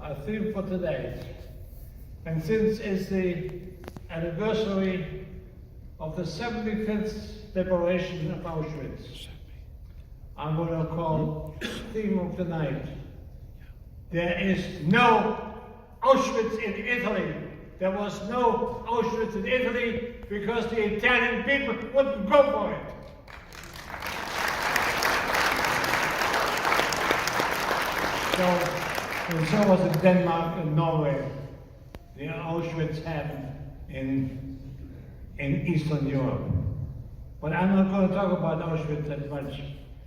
our theme for today. And since it's the anniversary of the 75th liberation of Auschwitz, I'm going to call the theme of the night, there is no Auschwitz in Italy. There was no Auschwitz in Italy because the Italian people wouldn't go for it. So was in Denmark and Norway. The Auschwitz happened in Eastern Europe. But I'm not going to talk about Auschwitz that much,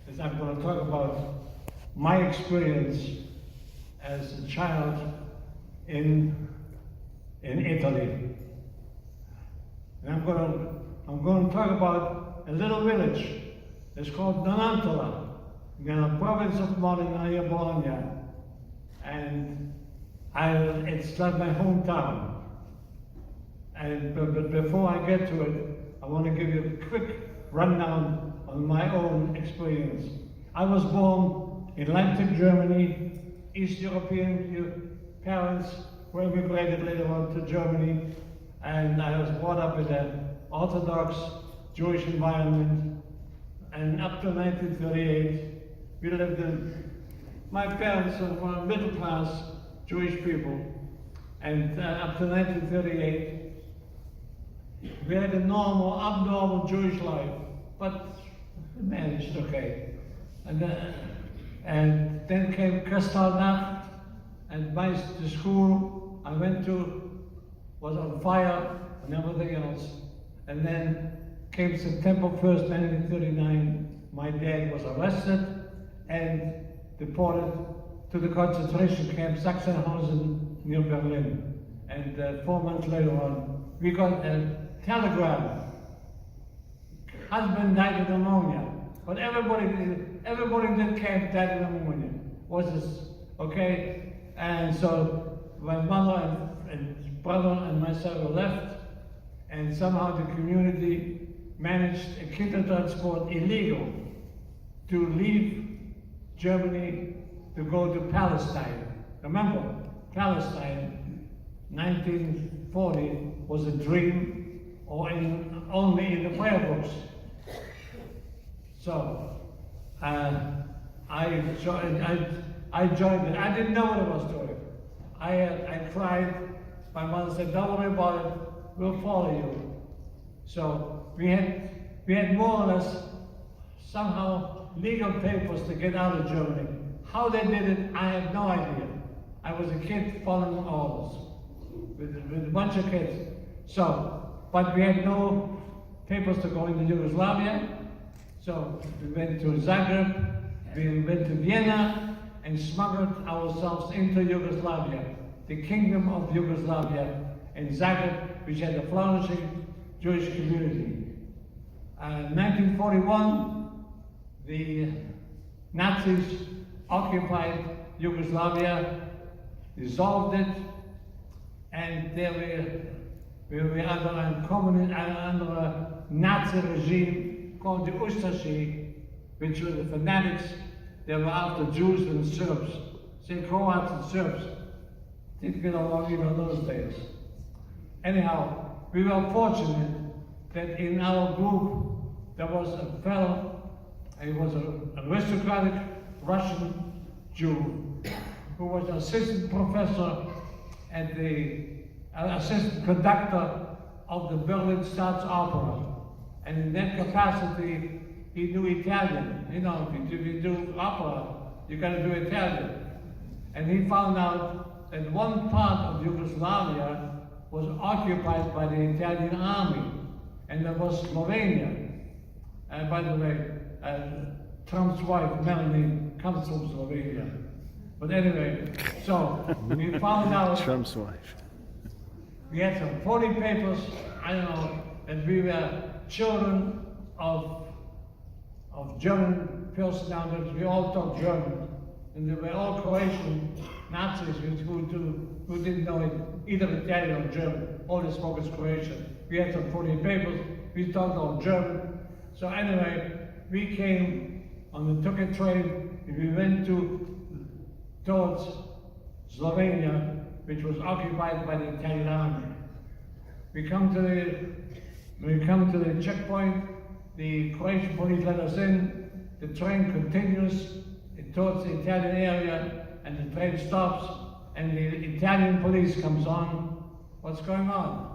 as I'm going to talk about my experience as a child in Italy. And I'm going to talk about a little village. It's called Nonantola, in the province of Bologna, and it's like my hometown. But before I get to it, I want to give you a quick rundown on my own experience. I was born in Leipzig, Germany. East European parents who immigrated later on to Germany, and I was brought up in an Orthodox Jewish environment. And up to 1938, we lived in, my parents were middle class Jewish people, and up to 1938, we had a abnormal Jewish life, but we managed okay. And then came Kristallnacht, and the school I went to was on fire and everything else. And then came September 1st, 1939, my dad was arrested and deported to the concentration camp Sachsenhausen near Berlin. And 4 months later on, we got a telegram. Husband died of pneumonia. But everybody in that camp died of pneumonia. Was this, okay? And so my mother and brother and myself were left, and somehow the community managed a Kindertransport illegal to leave Germany to go to Palestine. Remember, Palestine, 1940, was a dream or only in the prayer books. So I joined it. I didn't know what I was doing. I cried. My mother said, "Don't worry about it. We'll follow you." So we had more or less somehow legal papers to get out of Germany. How they did it, I have no idea. I was a kid following orders with a bunch of kids. So, but we had no papers to go into Yugoslavia. So we went to Zagreb, we went to Vienna, and smuggled ourselves into Yugoslavia, the Kingdom of Yugoslavia, in Zagreb, which had a flourishing Jewish community. In 1941, the Nazis occupied Yugoslavia, dissolved it, and we were under a Nazi regime called the Ustashi, which were the fanatics. They were after Jews and Serbs, say Croats and Serbs. Didn't get along even those days. Anyhow, we were fortunate that in our group there was a fellow, he was an aristocratic Russian Jew, who was an assistant professor and the assistant conductor of the Berlin Staatsopera. And in that capacity, he knew Italian. You know, if you do opera, you gotta do Italian. And he found out that one part of Yugoslavia was occupied by the Italian army, and that was Slovenia. And by the way, Trump's wife, Melanie, comes from Slovenia. But anyway, so we found out Trump's wife. We had some phony papers, I don't know, and we were children of German personalities. We all talked German, and they were all Croatian Nazis who didn't know it, either Italian or German. All they spoke was Croatian. We had some phony papers. We talked all German. So anyway, we came on the Tucket train, and we went towards Slovenia, which was occupied by the Italian army. We come to the checkpoint. The Croatian police let us in. The train continues towards the Italian area, and the train stops, and the Italian police comes on. What's going on?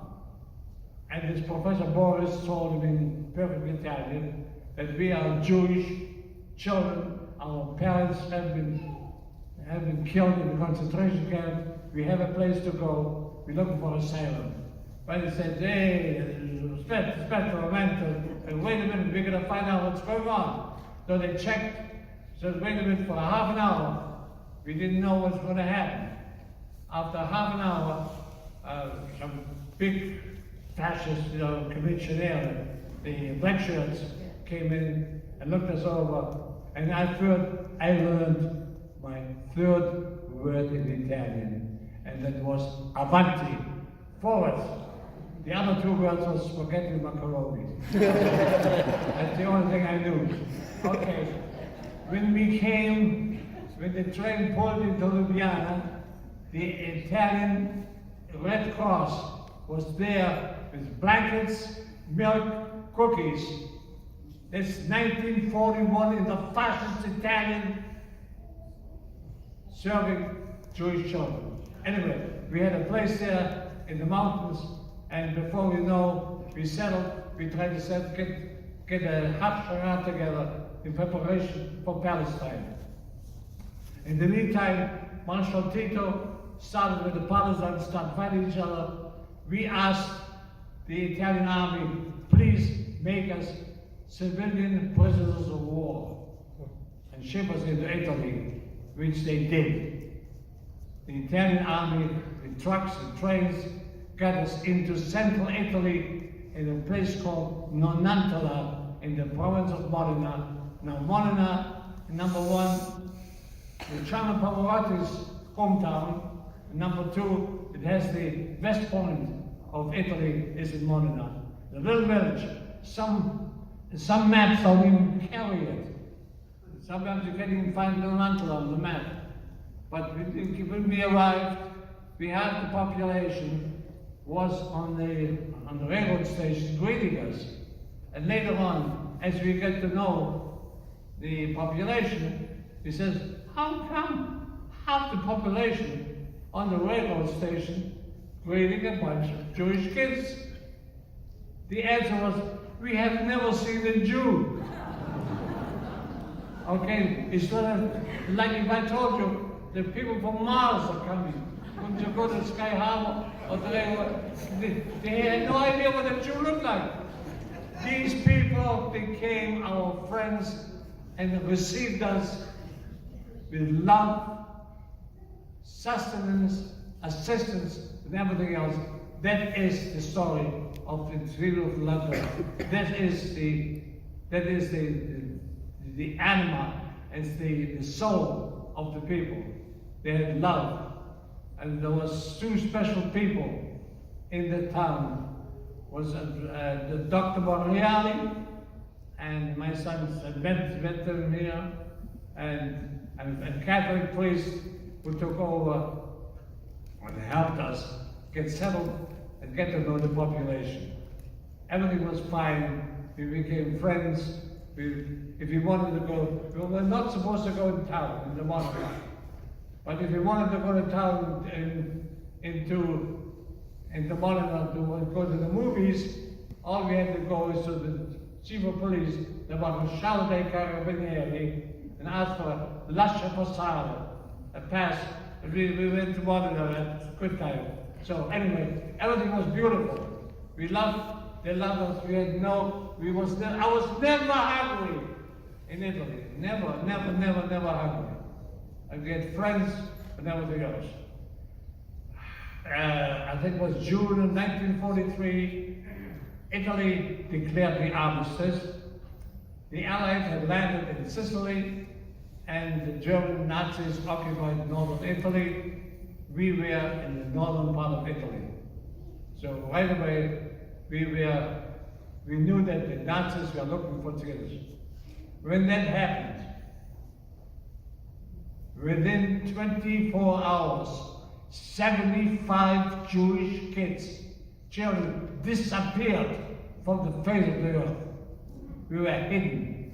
And this Professor Boris told him in perfect Italian that we are Jewish children. Our parents have been killed in the concentration camp. We have a place to go. We're looking for asylum. But he said, hey, aspetta un momento, and wait a minute, we're going to find out what's going on. So they checked, said, wait a minute, for half an hour, we didn't know what's going to happen. After half an hour, some big fascist, commissioner, the black shirts, came in and looked us over, and I learned my third word in Italian, and that was avanti, forward. The other two words was spaghetti macaroni. That's the only thing I knew. Okay, when the train pulled into Ljubljana, the Italian Red Cross was there with blankets, milk, cookies. It's 1941 in the fascist Italian serving Jewish children. Anyway, we had a place there in the mountains, and before we know, we settled. We tried to get a Haftarah together in preparation for Palestine. In the meantime, Marshal Tito started with the partisans, started fighting each other. We asked the Italian army, please make us civilian prisoners of war and ship us into Italy, which they did. The Italian army, with trucks and trains, got us into central Italy in a place called Nonantola in the province of Modena. Now Modena, number one, Luciano Pavarotti's hometown. Number two, it has the west point of Italy is in Modena. The little village, some maps don't even carry it. Sometimes you can't even find Nonantola on the map. But when we arrived, we had the population was on the railroad station greeting us. And later on, as we get to know the population, he says, how come half the population on the railroad station greeting a bunch of Jewish kids? The answer was, we have never seen a Jew. Okay, it's not like if I told you the people from Mars are coming. When you go to Sky Harbor or they had no idea what a Jew looked like. These people became our friends and received us with love, sustenance, assistance, and everything else. That is the story of the Trio of London. That is the anima, it's the soul of the people. They had love. And there was two special people in the town. Was the Dr. Monreali and my son Beth here, and a Catholic priest who took over and helped us get settled and get to know the population. Everything was fine. We became friends. If we wanted to go, we were not supposed to go in town, in the mosque. But if we wanted to go to town into Modena to go to the movies, all we had to go is to the chief of police, the Marshal dei Carabinieri, and ask for a lascia passare, a pass. We went to Modena at a good time. So anyway, everything was beautiful. We loved, they loved us. I was never hungry in Italy. Never hungry. I get friends and everything else. I think it was June of 1943, Italy declared the armistice. The Allies had landed in Sicily, and the German Nazis occupied northern Italy. We were in the northern part of Italy. So right away, we knew that the Nazis were looking for traitors. When that happened, Within 24 hours, 75 Jewish children disappeared from the face of the earth. We were hidden.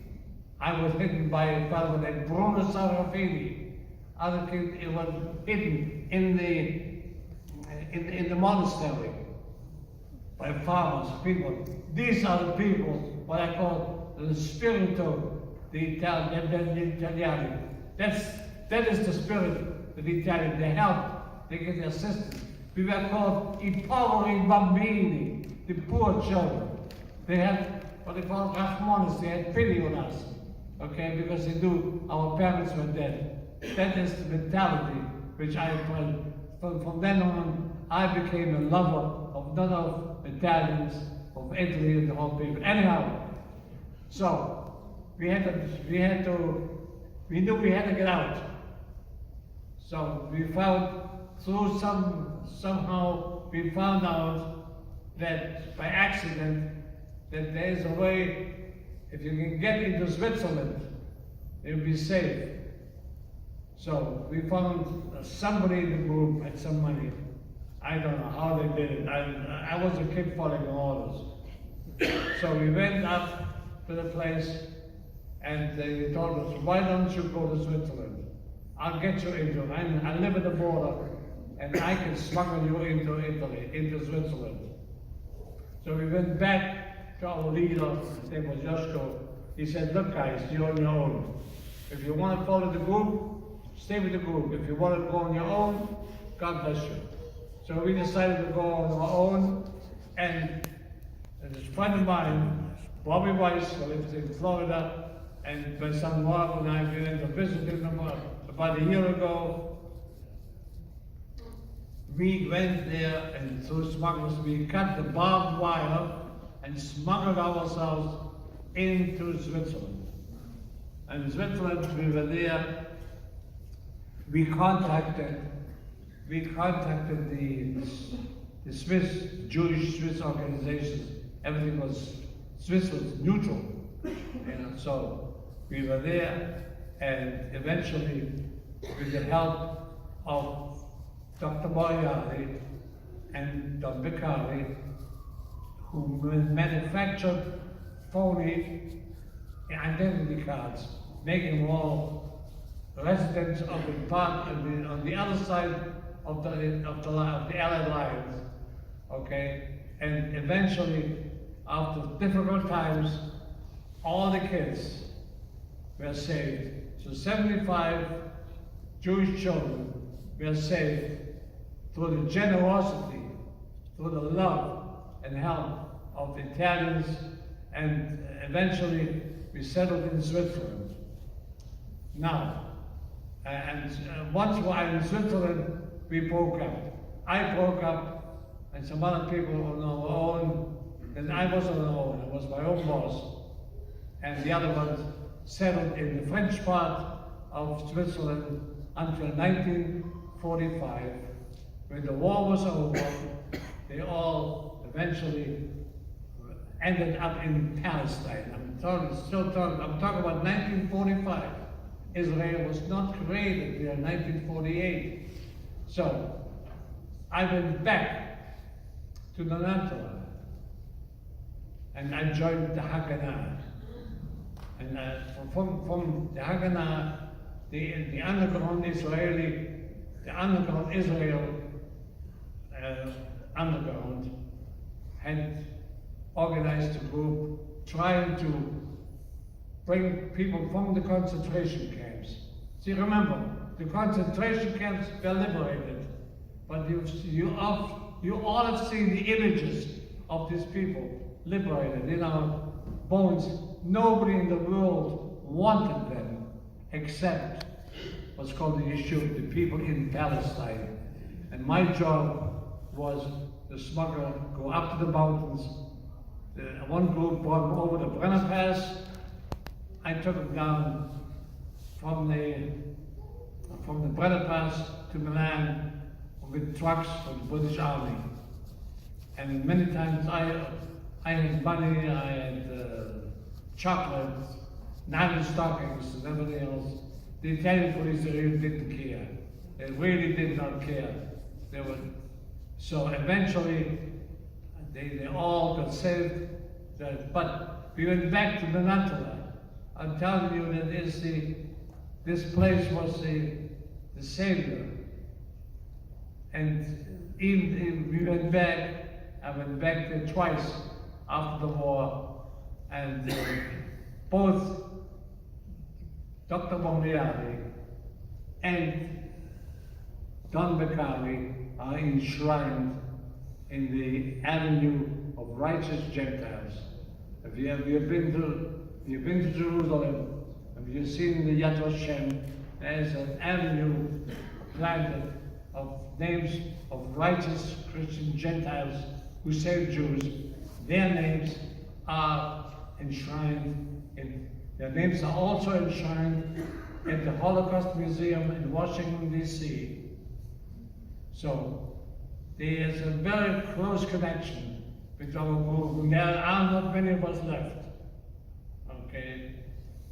I was hidden by a fellow named Bruno Sarafini. Other kids was hidden in the monastery by farmers, people. These are the people, what I call the spirito di Italiani. That is the spirit of the Italian. They help, they get assistance. We were called I poveri bambini, the poor children. They had what they call Rahmanis, they had pity on us, okay, because they knew our parents were dead. That is the mentality which I applied. From then on, I became a lover of not of Italians, of Italy and the whole people. Anyhow, so we knew we had to get out. So we found somehow we found out that by accident that there is a way, if you can get into Switzerland, you'll be safe. So we found somebody in the group had some money. I don't know how they did it. I was a kid following orders. So we went up to the place and they told us, why don't you go to Switzerland? I'll get you into it. I live at the border and I can smuggle you into Italy, into Switzerland. So we went back to our leader, his name was Joshko. He said, look guys, you're on your own. If you want to follow the group, stay with the group. If you want to go on your own, God bless you. So we decided to go on our own, and this friend of mine, Bobby Weiss, who lives in Florida, and my son Mark and I have been to visit him about a year ago. We went there, and through smugglers, we cut the barbed wire and smuggled ourselves into Switzerland. And in Switzerland, we were there. We contacted the Jewish Swiss organizations. Everything was, Swiss was neutral. So we were there, and eventually, with the help of Dr. Boyari and Dr. Beccari, who manufactured phony identity cards, making them all residents of the park on the other side of the Allied lines, okay? And eventually, after difficult times, all the kids were saved. So 75 Jewish children were saved through the generosity, through the love and help of the Italians, and eventually we settled in Switzerland. Now, once we were in Switzerland, we broke up. I broke up, and some other people on our own, and I wasn't on our own, I was my own boss. And the other ones settled in the French part of Switzerland until 1945. When the war was over, they all eventually ended up in Palestine. I'm talking about 1945. Israel was not created here in 1948. So I went back to the Netherlands and I joined the Haganah. And from the Haganah, the underground Israel underground had organized a group trying to bring people from the concentration camps. See, remember, the concentration camps were liberated, but you all have seen the images of these people liberated in our bones. Nobody in the world wanted them except what's called the Yeshua, the people in Palestine. And my job was to smuggle, go up to the mountains. One group brought them over the Brenner Pass. I took them down from the Brenner Pass to Milan with trucks from the British Army. And many times I had money, I had chocolate, nylon stockings and everything else. the Italian police really didn't care. They really did not care. They were, so eventually, they all got saved. But we went back to Benatola. I'm telling you that this place was the savior. And even we went back, I went back there twice after the war, and both Dr. Bombiali and Don Beccari are enshrined in the Avenue of Righteous Gentiles. If you have been to Jerusalem, if you've seen the Yad Vashem, there's an avenue planted of names of righteous Christian Gentiles who saved Jews. Their names are enshrined their names are also enshrined at the Holocaust Museum in Washington, D.C. So there's a very close connection with our movement. There are not many of us left. Okay?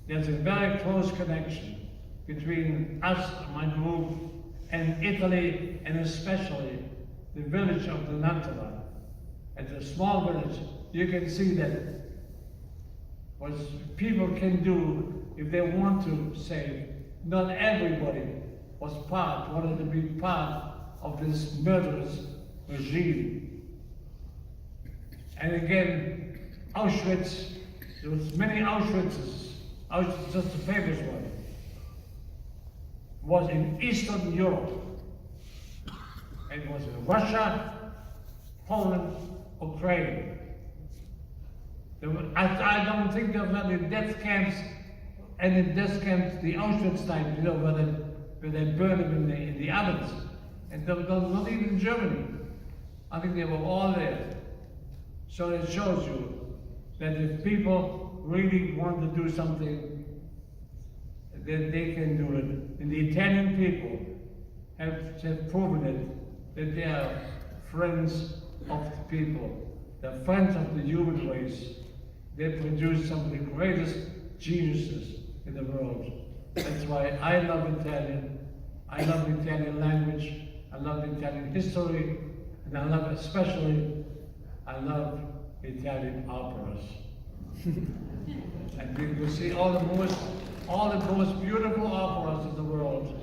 There's a very close connection between us, my group, and Italy, and especially the village of the Nantola. It's a small village. You can see that what people can do if they want to save. Not everybody wanted to be part of this murderous regime. And again, Auschwitz, there was many Auschwitzes. Auschwitz, just the famous one, was in Eastern Europe. It was in Russia, Poland, Ukraine. I don't think there were any death camps, the Auschwitz type, where they burned them in the ovens. And they were not even in Germany. I think they were all there. So it shows you that if people really want to do something, then they can do it. And the Italian people have proven it, that they are friends of the people. They're friends of the human race. They produce some of the greatest geniuses in the world. That's why I love Italian. I love the Italian language. I love Italian history. And I love Italian operas. And you can see all the most beautiful operas in the world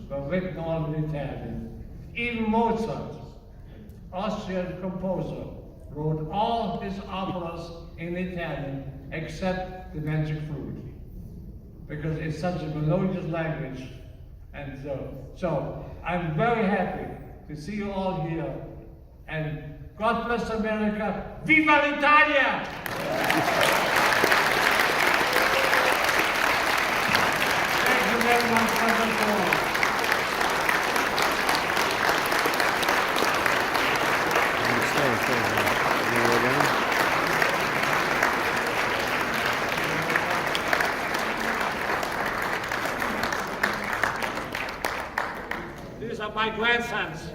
were written all in Italian. Even Mozart, Austrian composer, wrote all his operas in Italian except the Magic Flute, because it's such a melodious language. And so I'm very happy to see you all here, and God bless America. Viva l'Italia! Thank you very much for the call. These are my grandsons.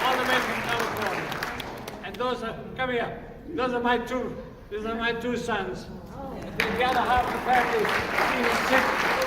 All the men from California. And those are, come here, these are my two sons. The other half of the family, he was sick.